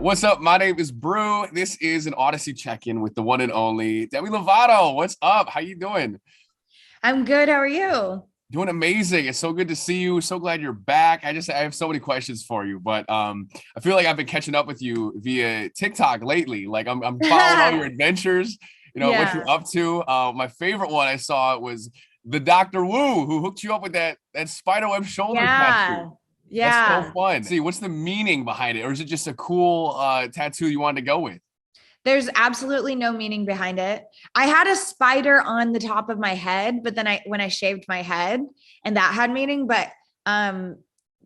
What's up? My name is Brew. This is an Audacy check-in with the one and only Demi Lovato. What's up? How you doing? I'm good. How are you? Doing amazing. It's so good to see you. So glad you're back. I have so many questions for you, but I feel like I've been catching up with you via TikTok lately. Like I'm following all your adventures, what Yeah. you're up to. My favorite one I saw was the Dr. Wu who hooked you up with that spiderweb shoulder tattoo. Yeah. That's so Yeah. fun. See, what's the meaning behind it? Or is it just a cool tattoo you wanted to go with? There's absolutely no meaning behind it. I had a spider on the top of my head, but then when I shaved my head and that had meaning, but um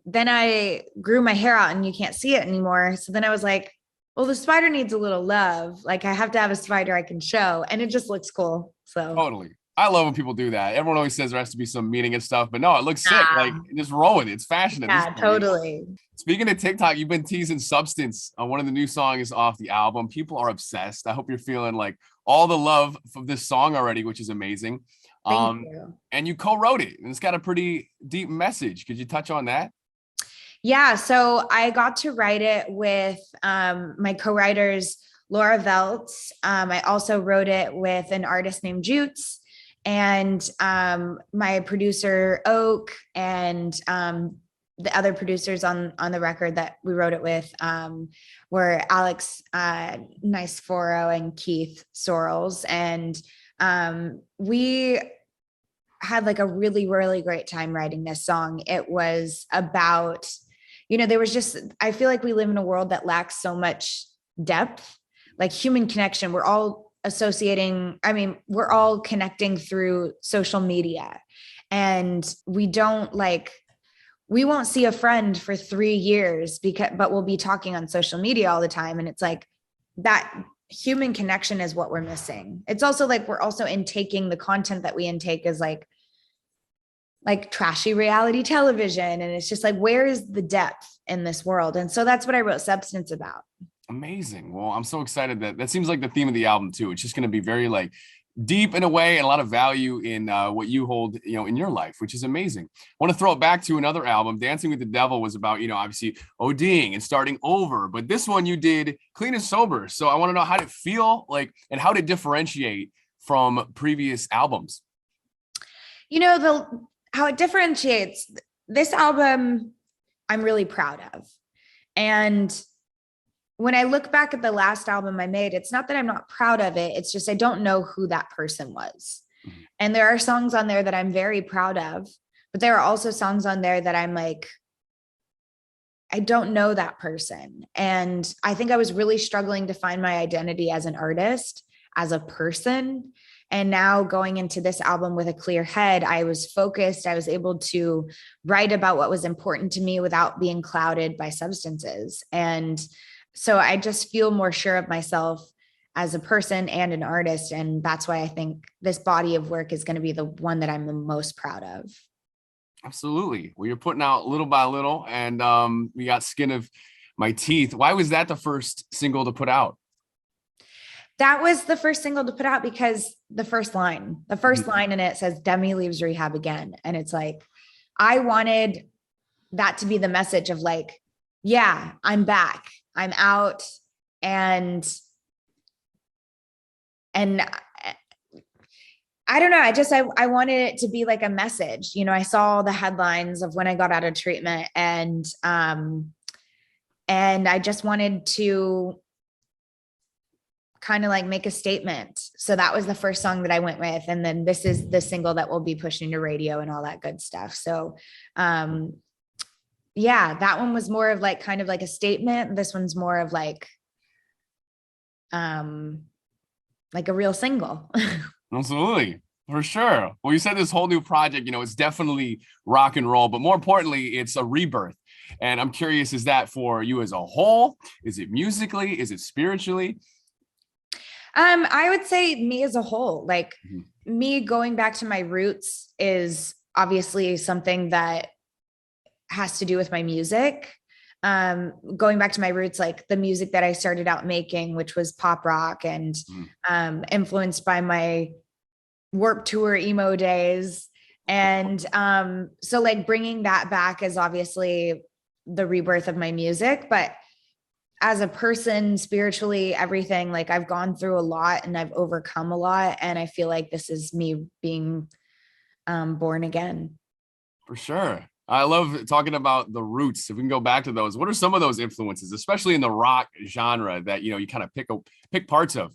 then I grew my hair out and you can't see it anymore. So then I was like, well, the spider needs a little love. Like I have to have a spider I can show and it just looks cool. So Totally. I love when people do that. Everyone always says there has to be some meaning and stuff, but no, it looks sick. Like nah. just roll with it. It's fashion at this Yeah, point. totally. Speaking of TikTok, you've been teasing Substance on one of the new songs off the album. People are obsessed. I hope you're feeling like all the love for this song already, which is amazing. Thank Um, you. and you co-wrote it, and it's got a pretty deep message. Could you touch on that? Yeah, so I got to write it with my co-writers, Laura Veltz. I also wrote it with an artist named Jutes and my producer Oak and the other producers on the record that we wrote it with were Alex Niceforo and Keith Sorrells. And we had like a really, really great time writing this song. It was about, there was just, I feel like we live in a world that lacks so much depth, like human connection. We're all we're all connecting through social media and we won't see a friend for 3 years but we'll be talking on social media all the time. And it's like that human connection is what we're missing. It's also like we're also intaking the content that we intake as like trashy reality television. And it's just like, where is the depth in this world? And so that's what I wrote Substance about. Amazing. Well, I'm so excited that seems like the theme of the album too. It's just going to be very like deep in a way and a lot of value in what you hold, in your life, which is amazing. I want to throw it back to another album. Dancing with the Devil was about, obviously ODing and starting over, but this one you did clean and sober. So I want to know how did it feel like and how to differentiate from previous albums. How it differentiates this album, I'm really proud of. And when I look back at the last album I made, it's not that I'm not proud of it. It's just I don't know who that person was. Mm-hmm. And there are songs on there that I'm very proud of, but there are also songs on there that I'm like, I don't know that person. And I think I was really struggling to find my identity as an artist, as a person. And now going into this album with a clear head, I was focused. I was able to write about what was important to me without being clouded by substances. And so I just feel more sure of myself as a person and an artist. And that's why I think this body of work is going to be the one that I'm the most proud of. Absolutely. Well, you're putting out little by little, and we got Skin of My Teeth. Why was that the first single to put out? That was the first single to put out because the first line in it says Demi leaves rehab again. And it's like, I wanted that to be the message of like, yeah, I'm back, I'm out. And I don't know. I wanted it to be like a message. I saw the headlines of when I got out of treatment and I just wanted to kind of like make a statement. So that was the first song that I went with. And then this is the single that we'll be pushing to radio and all that good stuff. So, yeah, that one was more of like kind of like a statement. This one's more of like a real single. Absolutely. For sure. Well, you said this whole new project, it's definitely rock and roll, but more importantly, it's a rebirth. And I'm curious, is that for you as a whole? Is it musically? Is it spiritually? I would say me as a whole, like me going back to my roots is obviously something that has to do with my music. Going back to my roots, like the music that I started out making, which was pop rock and influenced by my Warped Tour emo days. And so like bringing that back is obviously the rebirth of my music, but as a person, spiritually, everything, like I've gone through a lot and I've overcome a lot. And I feel like this is me being born again. For sure. I love talking about the roots. If we can go back to those, what are some of those influences, especially in the rock genre that, you kind of pick parts of?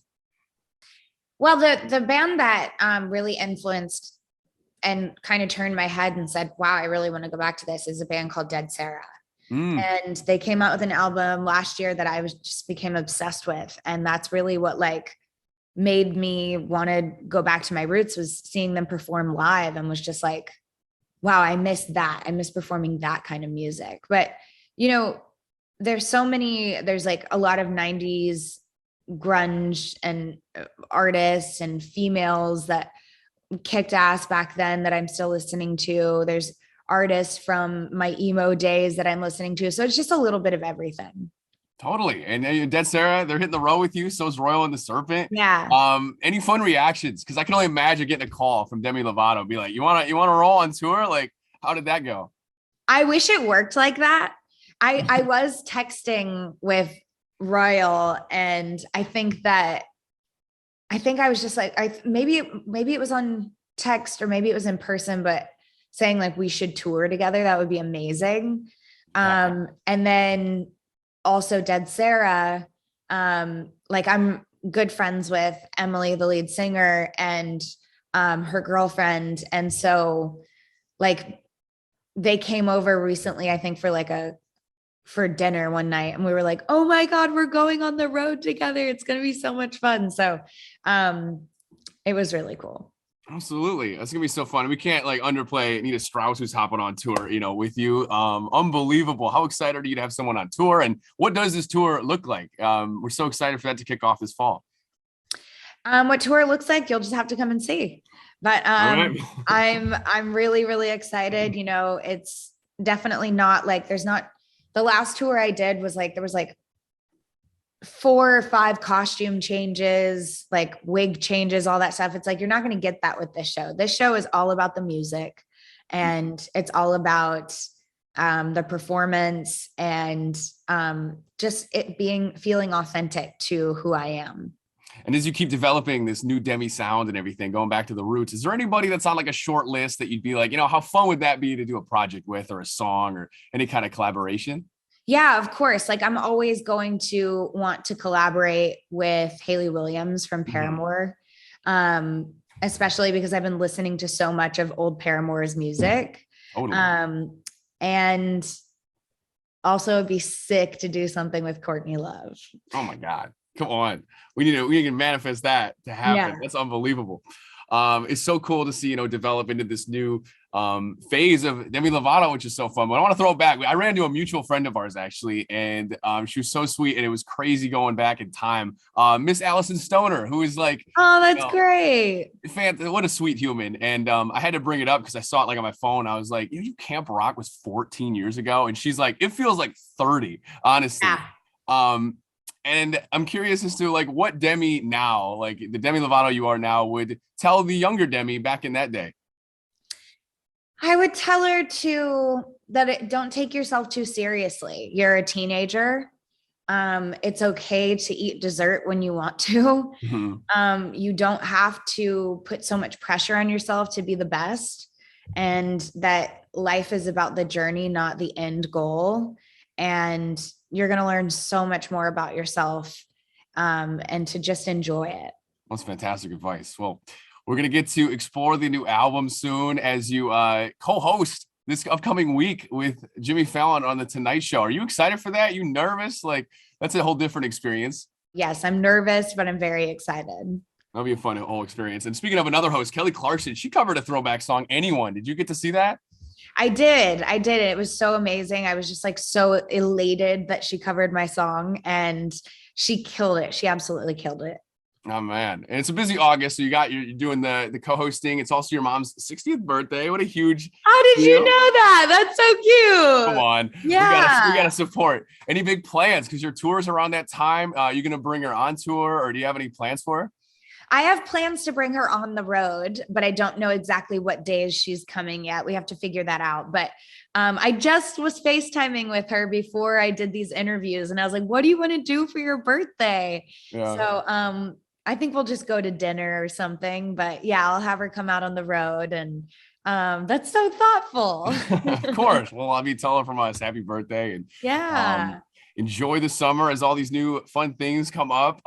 Well, the band that really influenced and kind of turned my head and said, wow, I really want to go back to this is a band called Dead Sarah. Mm, And they came out with an album last year that I was just became obsessed with. And that's really what like made me want to go back to my roots, was seeing them perform live, and was just like, wow, I miss that. I miss performing that kind of music. But, you know, there's like a lot of 90s grunge and artists and females that kicked ass back then that I'm still listening to. There's artists from my emo days that I'm listening to. So it's just a little bit of everything. totally. And Dead Sarah, they're hitting the road with you. So is Royal and the Serpent. Yeah. Any fun reactions? Because I can only imagine getting a call from Demi Lovato, be like, you wanna roll on tour? Like, how did that go? I wish it worked like that. I was texting with Royal, and I think I was just like, maybe it was on text or maybe it was in person, but saying like we should tour together. That would be amazing. And then also Dead Sarah, like I'm good friends with Emily, the lead singer, and her girlfriend. And so like they came over recently, I think for dinner one night, and we were like, oh my God, we're going on the road together. It's going to be so much fun. So it was really cool. Absolutely. That's gonna be so fun. We can't like underplay Anita Strauss, who's hopping on tour, with you. Unbelievable. How excited are you to have someone on tour? And what does this tour look like? We're so excited for that to kick off this fall. What tour looks like, you'll just have to come and see. But All right. I'm really, really excited. It's definitely not like the last tour I did was like there was like 4 or 5 costume changes, like wig changes, all that stuff. It's like, you're not going to get that with this show. This show is all about the music, and it's all about the performance, and just feeling authentic to who I am. And as you keep developing this new Demi sound and everything, going back to the roots, is there anybody that's on like a short list that you'd be like, how fun would that be to do a project with, or a song, or any kind of collaboration? Yeah, of course. Like I'm always going to want to collaborate with Hayley Williams from Paramore, especially because I've been listening to so much of old Paramore's music. Totally. And also it'd be sick to do something with Courtney Love. Oh my God. Come on. We can manifest that to happen. Yeah. That's unbelievable. It's so cool to see, develop into this new phase of Demi Lovato, which is so fun. But I want to throw it back. I ran into a mutual friend of ours, actually, and she was so sweet, and it was crazy going back in time. Miss Allison Stoner, who is like, oh, that's great. What a sweet human. And I had to bring it up because I saw it like on my phone. I was like, you Camp Rock was 14 years ago. And she's like, it feels like 30, honestly. Yeah. And I'm curious as to like what Demi now, like the Demi Lovato you are now, would tell the younger Demi back in that day. I would tell her don't take yourself too seriously. You're a teenager. It's okay to eat dessert when you want to. Mm-hmm. You don't have to put so much pressure on yourself to be the best, and that life is about the journey, not the end goal. And you're going to learn so much more about yourself, and to just enjoy it. That's fantastic advice. Well, we're going to get to explore the new album soon as you co-host this upcoming week with Jimmy Fallon on the Tonight Show. Are you excited for that? You nervous? Like, that's a whole different experience. Yes, I'm nervous, but I'm very excited. That'll be a fun whole experience. And speaking of another host, Kelly Clarkson, she covered a throwback song, Anyone. Did you get to see that? I did. It was so amazing. I was just like so elated that she covered my song, and she killed it. She absolutely killed it. Oh man. And it's a busy August. So you're doing the co-hosting. It's also your mom's 60th birthday. What a huge How did you know that? That's so cute. Come on. Yeah. We gotta support. Any big plans? Because your tour's around that time. You gonna bring her on tour, or do you have any plans for her? I have plans to bring her on the road, but I don't know exactly what days she's coming yet. We have to figure that out. But I just was FaceTiming with her before I did these interviews, and I was like, what do you want to do for your birthday? Yeah. So I think we'll just go to dinner or something. But yeah, I'll have her come out on the road. And that's so thoughtful. Of course. Well, I mean, tell her from us, happy birthday, and Yeah. enjoy the summer as all these new fun things come up.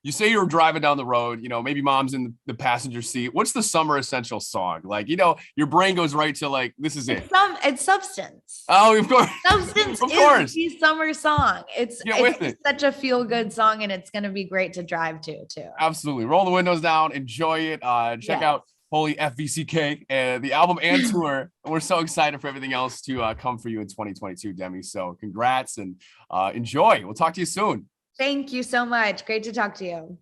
You say you're driving down the road, maybe mom's in the passenger seat. What's the summer essential song? Like, your brain goes right to like, this is it. It's Substance. Oh, of course. Substance Of course. is the summer song. Get with it. Such a feel good song, and it's going to be great to drive to too. Absolutely. Roll the windows down, enjoy it. Check out Holy FVCK, the album and tour. And we're so excited for everything else to come for you in 2022, Demi. So congrats and enjoy. We'll talk to you soon. Thank you so much. Great to talk to you.